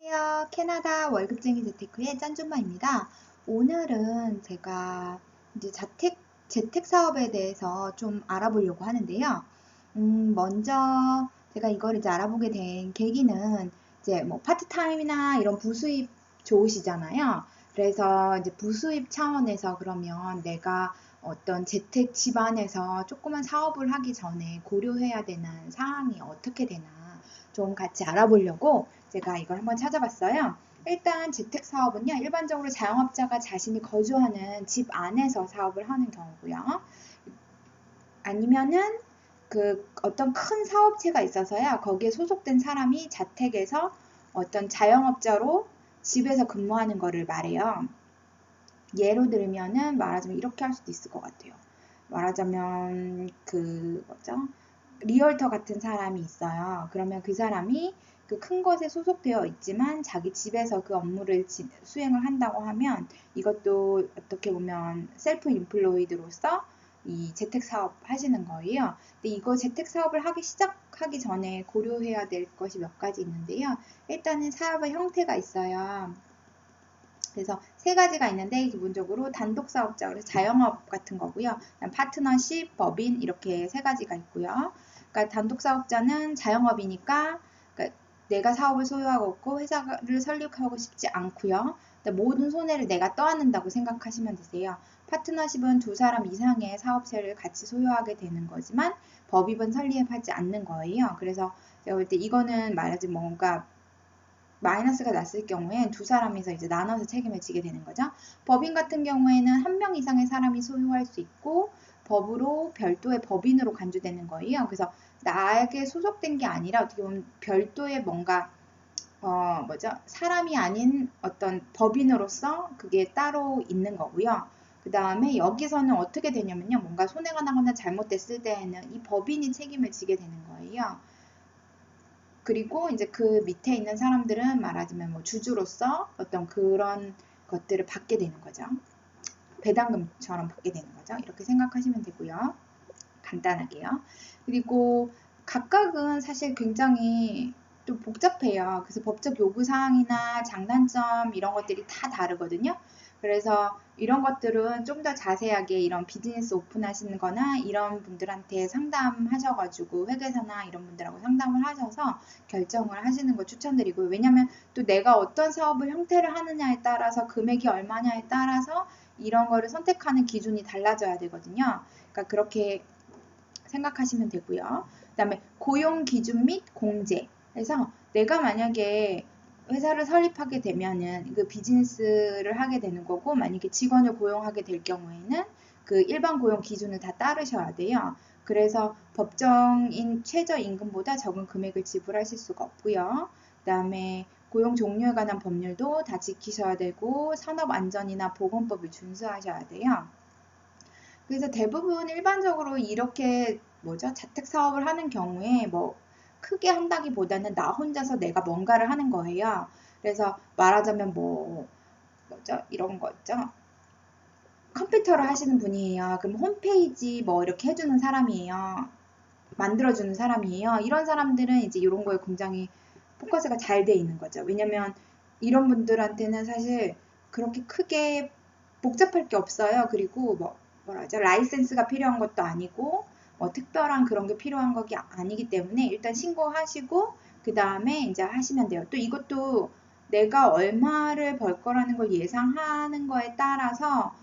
안녕하세요. 캐나다 월급쟁이 재테크의 짠줌마입니다. 오늘은 제가 이제 재택 사업에 대해서 좀 알아보려고 하는데요. 먼저 제가 이걸 이제 알아보게 된 계기는 이제 뭐 파트타임이나 이런 부수입 좋으시잖아요. 그래서 이제 부수입 차원에서 그러면 내가 어떤 재택 집안에서 조그만 사업을 하기 전에 고려해야 되는 사항이 어떻게 되나 좀 같이 알아보려고 제가 이걸 한번 찾아봤어요. 일단 재택사업은요, 일반적으로 자영업자가 자신이 거주하는 집 안에서 사업을 하는 경우고요. 아니면은 그 어떤 큰 사업체가 있어서요, 거기에 소속된 사람이 자택에서 어떤 자영업자로 집에서 근무하는 거를 말해요. 예로 들면은 말하자면 이렇게 할 수도 있을 것 같아요. 말하자면 그 뭐죠? 리얼터 같은 사람이 있어요. 그러면 그 사람이 그 큰 것에 소속되어 있지만 자기 집에서 그 업무를 수행을 한다고 하면 이것도 어떻게 보면 셀프 인플로이드로서 이 재택 사업 하시는 거예요. 근데 이거 재택 사업을 시작하기 전에 고려해야 될 것이 몇 가지 있는데요. 일단은 사업의 형태가 있어요. 그래서 세 가지가 있는데 기본적으로 단독 사업자, 그래서 자영업 같은 거고요. 파트너십, 법인 이렇게 세 가지가 있고요. 그러니까 단독 사업자는 자영업이니까 그러니까 내가 사업을 소유하고 있고 회사를 설립하고 싶지 않고요. 모든 손해를 내가 떠안는다고 생각하시면 되세요. 파트너십은 두 사람 이상의 사업체를 같이 소유하게 되는 거지만 법인은 설립하지 않는 거예요. 그래서 제가 볼 때 이거는 말하자면 뭔가 마이너스가 났을 경우엔 두 사람이서 이제 나눠서 책임을 지게 되는 거죠. 법인 같은 경우에는 한 명 이상의 사람이 소유할 수 있고 법으로 별도의 법인으로 간주되는 거예요. 그래서 나에게 소속된 게 아니라 어떻게 보면 별도의 뭔가 사람이 아닌 어떤 법인으로서 그게 따로 있는 거고요. 그 다음에 여기서는 어떻게 되냐면요. 뭔가 손해가 나거나 잘못됐을 때에는 이 법인이 책임을 지게 되는 거예요. 그리고 이제 그 밑에 있는 사람들은 말하자면 뭐 주주로서 어떤 그런 것들을 받게 되는 거죠. 배당금처럼 받게 되는 거죠. 이렇게 생각하시면 되고요. 간단하게요. 그리고 각각은 사실 굉장히 좀 복잡해요. 그래서 법적 요구사항이나 장단점 이런 것들이 다 다르거든요. 그래서 이런 것들은 좀 더 자세하게 이런 비즈니스 오픈하시는 거나 이런 분들한테 상담하셔가지고 회계사나 이런 분들하고 상담을 하셔서 결정을 하시는 거 추천드리고요. 왜냐면 또 내가 어떤 사업을 형태를 하느냐에 따라서 금액이 얼마냐에 따라서 이런 거를 선택하는 기준이 달라져야 되거든요. 그러니까 그렇게 생각하시면 되고요. 그 다음에 고용 기준 및 공제. 그래서 내가 만약에 회사를 설립하게 되면은 그 비즈니스를 하게 되는 거고, 만약에 직원을 고용하게 될 경우에는 그 일반 고용 기준을 다 따르셔야 돼요. 그래서 법정인 최저임금보다 적은 금액을 지불하실 수가 없고요. 그 다음에 고용 종류에 관한 법률도 다 지키셔야 되고 산업안전이나 보건법을 준수하셔야 돼요. 그래서 대부분 일반적으로 이렇게 자택 사업을 하는 경우에 뭐 크게 한다기보다는 나 혼자서 내가 뭔가를 하는 거예요. 그래서 말하자면 이런 거 있죠. 컴퓨터를 하시는 분이에요. 그럼 홈페이지 뭐 이렇게 해주는 사람이에요. 만들어주는 사람이에요. 이런 사람들은 이제 이런 거에 굉장히 포커스가 잘 돼 있는 거죠. 왜냐면 이런 분들한테는 사실 그렇게 크게 복잡할 게 없어요. 그리고 라이센스가 필요한 것도 아니고 특별한 그런 게 필요한 것이 아니기 때문에 일단 신고하시고 그 다음에 이제 하시면 돼요. 또 이것도 내가 얼마를 벌 거라는 걸 예상하는 거에 따라서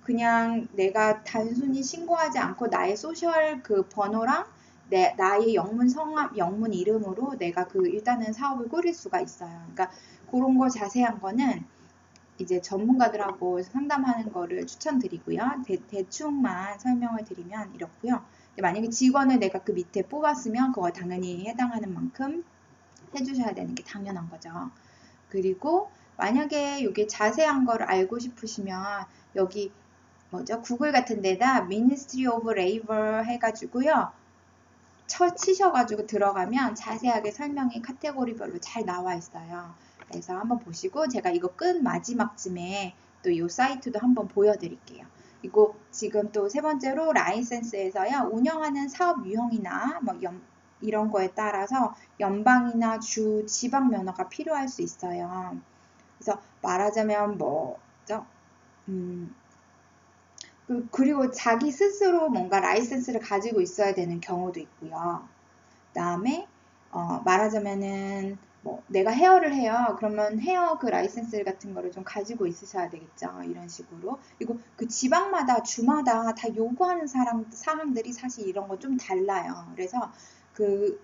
그냥 내가 단순히 신고하지 않고 나의 소셜 그 번호랑 나의 영문 성함, 영문 이름으로 내가 일단은 사업을 꾸릴 수가 있어요. 그러니까 그런 거 자세한 거는 이제 전문가들하고 상담하는 거를 추천드리고요. 대충만 설명을 드리면 이렇고요. 만약에 직원을 내가 그 밑에 뽑았으면 그거 당연히 해당하는 만큼 해주셔야 되는 게 당연한 거죠. 그리고 만약에 이게 자세한 거를 알고 싶으시면 여기 구글 같은 데다 Ministry of Labor 해가지고요. 치셔가지고 들어가면 자세하게 설명이 카테고리별로 잘 나와 있어요. 그래서 한번 보시고 제가 이거 끝 마지막쯤에 또 이 사이트도 한번 보여드릴게요. 그리고 지금 또 세 번째로 라이센스에서요. 운영하는 사업 유형이나 이런 거에 따라서 연방이나 주, 지방 면허가 필요할 수 있어요. 그래서 말하자면 뭐죠? 그리고 자기 스스로 뭔가 라이센스를 가지고 있어야 되는 경우도 있고요. 그다음에 말하자면은 뭐 내가 헤어를 해요. 그러면 헤어 그 라이센스 같은 거를 좀 가지고 있으셔야 되겠죠. 이런 식으로. 그리고 그 지방마다 주마다 다 요구하는 사항들이 사실 이런 거 좀 달라요. 그래서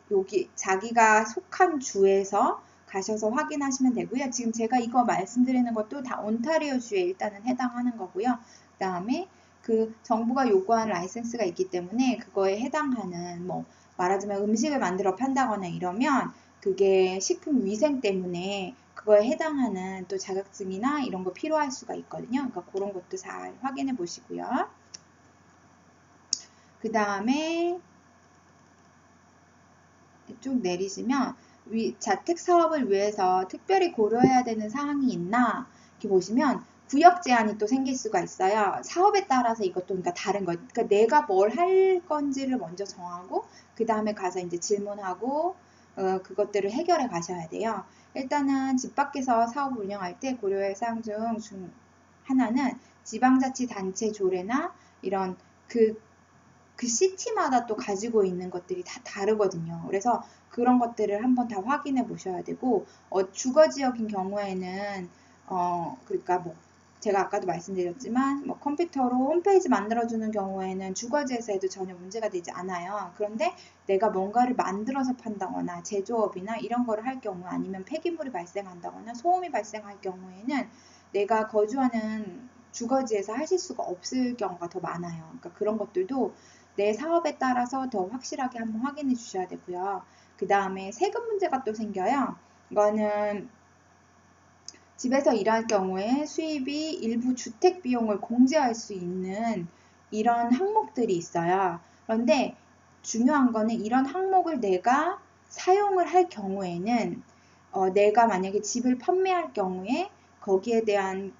여기 자기가 속한 주에서 가셔서 확인하시면 되고요. 지금 제가 이거 말씀드리는 것도 다 온타리오 주에 일단은 해당하는 거고요. 그다음에 그 정부가 요구하는 라이센스가 있기 때문에 그거에 해당하는 뭐 말하자면 음식을 만들어 판다거나 이러면 그게 식품 위생 때문에 그거에 해당하는 또 자격증이나 이런 거 필요할 수가 있거든요. 그러니까 그런 것도 잘 확인해 보시고요. 그 다음에 쭉 내리시면 자택 사업을 위해서 특별히 고려해야 되는 사항이 있나 이렇게 보시면 구역 제한이 또 생길 수가 있어요. 사업에 따라서 이것도 그러니까 다른 거. 그러니까 내가 뭘 할 건지를 먼저 정하고 그 다음에 가서 이제 질문하고 그것들을 해결해 가셔야 돼요. 일단은 집 밖에서 사업을 운영할 때 고려할 사항 중 하나는 지방자치단체 조례나 이런 그 시티마다 또 가지고 있는 것들이 다 다르거든요. 그래서 그런 것들을 한번 다 확인해 보셔야 되고, 주거 지역인 경우에는, 그러니까 뭐, 제가 아까도 말씀드렸지만, 뭐 컴퓨터로 홈페이지 만들어주는 경우에는 주거지에서 해도 전혀 문제가 되지 않아요. 그런데 내가 뭔가를 만들어서 판다거나 제조업이나 이런 거를 할 경우 아니면 폐기물이 발생한다거나 소음이 발생할 경우에는 내가 거주하는 주거지에서 하실 수가 없을 경우가 더 많아요. 그러니까 그런 것들도 내 사업에 따라서 더 확실하게 한번 확인해 주셔야 되고요. 그 다음에 세금 문제가 또 생겨요. 이거는 집에서 일할 경우에 수입이 일부 주택 비용을 공제할 수 있는 이런 항목들이 있어요. 그런데 중요한 거는 이런 항목을 내가 사용을 할 경우에는 내가 만약에 집을 판매할 경우에 거기에 대한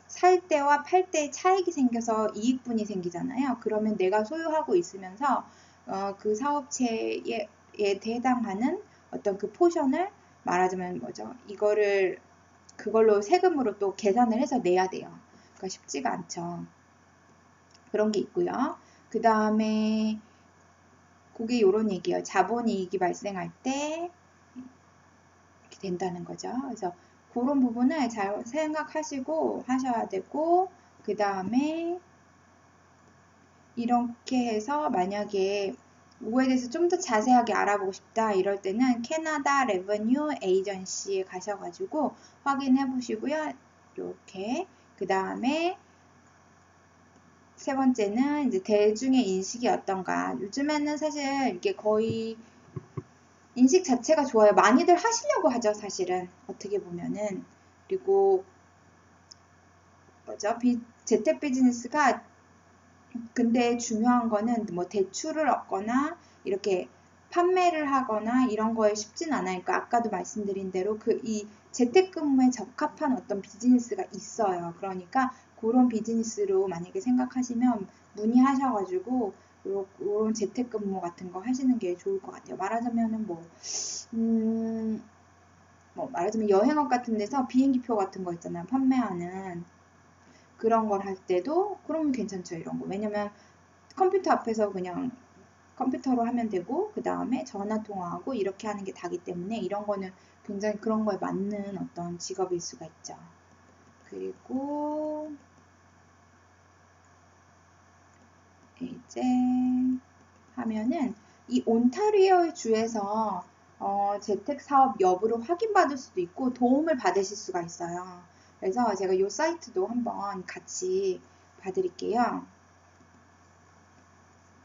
살 때와 팔 때의 차익이 생겨서 이익분이 생기잖아요. 그러면 내가 소유하고 있으면서 그 사업체에 해당하는 어떤 그 포션을 말하자면 그걸로 세금으로 또 계산을 해서 내야 돼요. 그러니까 쉽지가 않죠. 그런 게 있고요. 그 다음에 그게 요런 얘기예요. 자본이익이 발생할 때 이렇게 된다는 거죠. 그래서 그런 부분을 잘 생각하시고 하셔야 되고, 그 다음에 이렇게 해서 만약에 이거에 대해서 좀 더 자세하게 알아보고 싶다 이럴 때는 캐나다 레버뉴 에이전시에 가셔가지고 확인해 보시고요. 이렇게 그 다음에 세 번째는 이제 대중의 인식이 어떤가. 요즘에는 사실 이게 거의 인식 자체가 좋아요. 많이들 하시려고 하죠, 사실은. 어떻게 보면은. 그리고 재택 비즈니스가 근데 중요한 거는 뭐 대출을 얻거나 이렇게 판매를 하거나 이런 거에 쉽진 않으니까 아까도 말씀드린 대로 이 재택근무에 적합한 어떤 비즈니스가 있어요. 그러니까 그런 비즈니스로 만약에 생각하시면 문의하셔가지고 이런 재택근무 같은 거 하시는 게 좋을 것 같아요. 말하자면은 말하자면 여행업 같은 데서 비행기표 같은 거 있잖아요. 판매하는 그런 걸 할 때도 그러면 괜찮죠. 이런 거. 왜냐면 컴퓨터 앞에서 그냥 컴퓨터로 하면 되고 그 다음에 전화 통화하고 이렇게 하는 게 다기 때문에 이런 거는 굉장히 그런 거에 맞는 어떤 직업일 수가 있죠. 그리고 이제 하면은 이 온타리오 주에서 재택 사업 여부를 확인받을 수도 있고 도움을 받으실 수가 있어요. 그래서 제가 이 사이트도 한번 같이 봐드릴게요.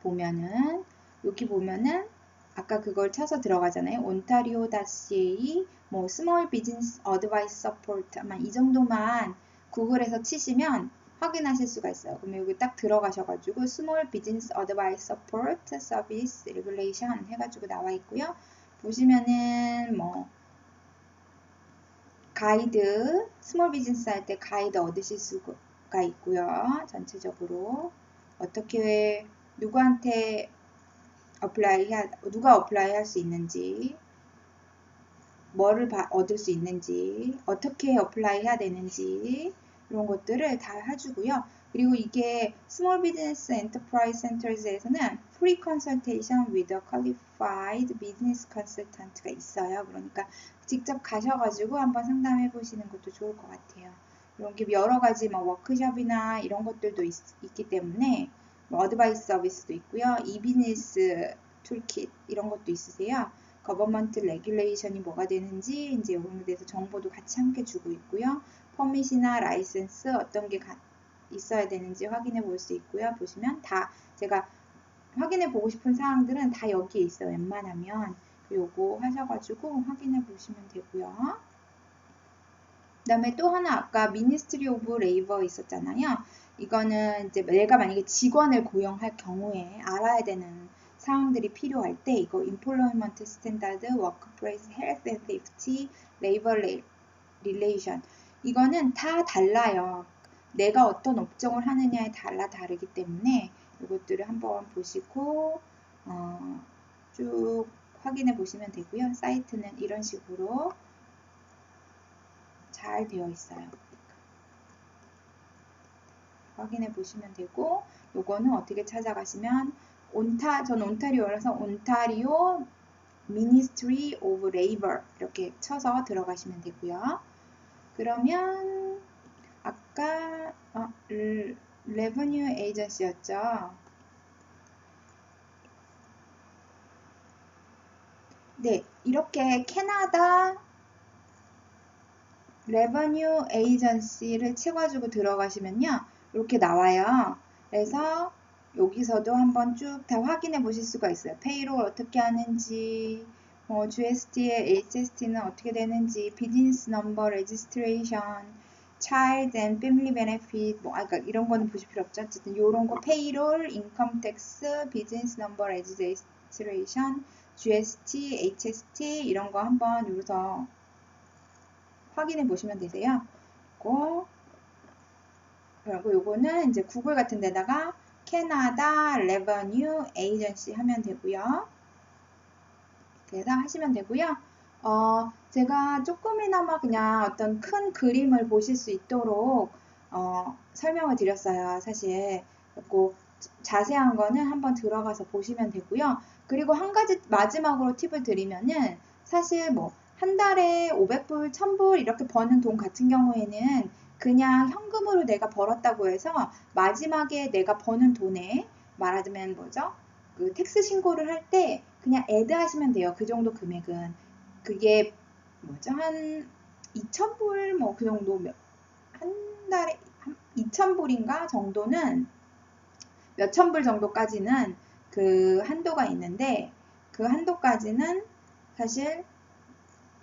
보면은 여기 보면은 아까 그걸 쳐서 들어가잖아요. ontario.ca 뭐 small business advice support 아마 이 정도만 구글에서 치시면 확인하실 수가 있어요. 그러면 여기 딱 들어가셔가지고 small business advice support service regulation 해가지고 나와 있고요. 보시면은 뭐 가이드 스몰 비즈니스 할 때 가이드 얻으실 수가 있고요. 전체적으로 어떻게 누구한테 누가 어플라이 할 수 있는지, 뭐를 얻을 수 있는지, 어떻게 어플라이 해야 되는지 이런 것들을 다 해주고요. 그리고 이게 Small Business Enterprise Centers에서는 Free Consultation with a Qualified Business Consultant가 있어요. 그러니까 직접 가셔가지고 한번 상담해 보시는 것도 좋을 것 같아요. 이런 게 여러 가지 뭐 워크숍이나 이런 것들도 있기 때문에 뭐 어드바이스 서비스도 있고요. 이비즈니스 툴킷 이런 것도 있으세요. 거버먼트 레귤레이션이 뭐가 되는지 이제 이런 데 대해서 정보도 같이 함께 주고 있고요. 퍼밋이나 라이센스 어떤 게 있어야 되는지 확인해 볼 수 있고요. 보시면 다 제가 확인해 보고 싶은 사항들은 다 여기에 있어요. 웬만하면 요거 하셔가지고 확인해 보시면 되고요. 그 다음에 또 하나 아까 미니스트리 오브 레이버 있었잖아요. 이거는 이제 내가 만약에 직원을 고용할 경우에 알아야 되는 사항들이 필요할 때 이거 Employment Standard, Workplace Health and Safety, Labor Relation 이거는 다 달라요. 내가 어떤 업종을 하느냐에 다르기 때문에 이것들을 한번 보시고 쭉 확인해 보시면 되고요. 사이트는 이런 식으로 잘 되어 있어요. 확인해 보시면 되고 요거는 어떻게 찾아가시면 전 온타리오라서 온타리오 Ministry of Labor 이렇게 쳐서 들어가시면 되고요. 그러면 아까 Revenue Agency였죠. 네, 이렇게 캐나다 Revenue Agency를 치가지고 들어가시면요. 이렇게 나와요. 그래서 여기서도 한번 쭉 다 확인해 보실 수가 있어요. 페이롤 어떻게 하는지, GST의 HST는 어떻게 되는지, 비즈니스 넘버 레지스트레이션, Child and Family Benefit, 그러니까 이런 거는 보실 필요 없죠. 어쨌든 이런 거 페이롤, 인컴 텍스, 비즈니스 넘버 레지스트레이션, GST, HST 이런 거 한번 여기서 확인해 보시면 되세요. 그리고 요거는 이제 구글 같은 데다가 캐나다 레버뉴 에이전시 하면 되고요. 그래서 하시면 되고요. 제가 조금이나마 그냥 어떤 큰 그림을 보실 수 있도록 설명을 드렸어요. 사실 그리고 자세한 거는 한번 들어가서 보시면 되고요. 그리고 한 가지 마지막으로 팁을 드리면은 사실 뭐 한 달에 500불, 1000불 이렇게 버는 돈 같은 경우에는 그냥 현금으로 내가 벌었다고 해서 마지막에 내가 버는 돈에 말하자면 뭐죠? 그 텍스 신고를 할 때 그냥 애드 하시면 돼요. 그 정도 금액은. 그게 뭐죠? 한 2,000불 뭐 그 정도 한 달에 한 2,000불인가 정도는 몇천 불 정도까지는 그 한도가 있는데 그 한도까지는 사실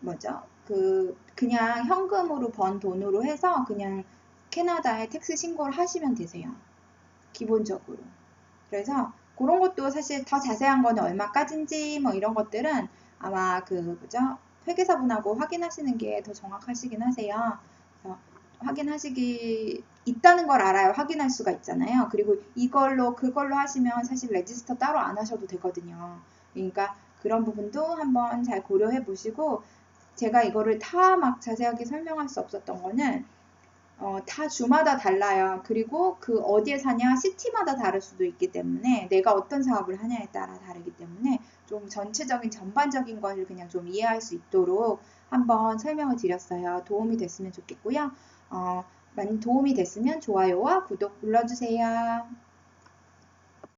뭐죠? 그냥 현금으로 번 돈으로 해서 그냥 캐나다에 텍스 신고를 하시면 되세요. 기본적으로. 그래서 그런 것도 사실 더 자세한 거는 얼마까지인지 뭐 이런 것들은 아마 뭐죠? 회계사분하고 확인하시는 게 더 정확하시긴 하세요. 그래서 확인하시기 있다는 걸 알아야 확인할 수가 있잖아요. 그리고 그걸로 하시면 사실 레지스터 따로 안 하셔도 되거든요. 그러니까 그런 부분도 한번 잘 고려해 보시고 제가 이거를 다 막 자세하게 설명할 수 없었던 거는 다 주마다 달라요. 그리고 그 어디에 사냐 시티마다 다를 수도 있기 때문에 내가 어떤 사업을 하냐에 따라 다르기 때문에 좀 전체적인 전반적인 것을 그냥 좀 이해할 수 있도록 한번 설명을 드렸어요. 도움이 됐으면 좋겠고요. 많이 도움이 됐으면 좋아요와 구독 눌러주세요.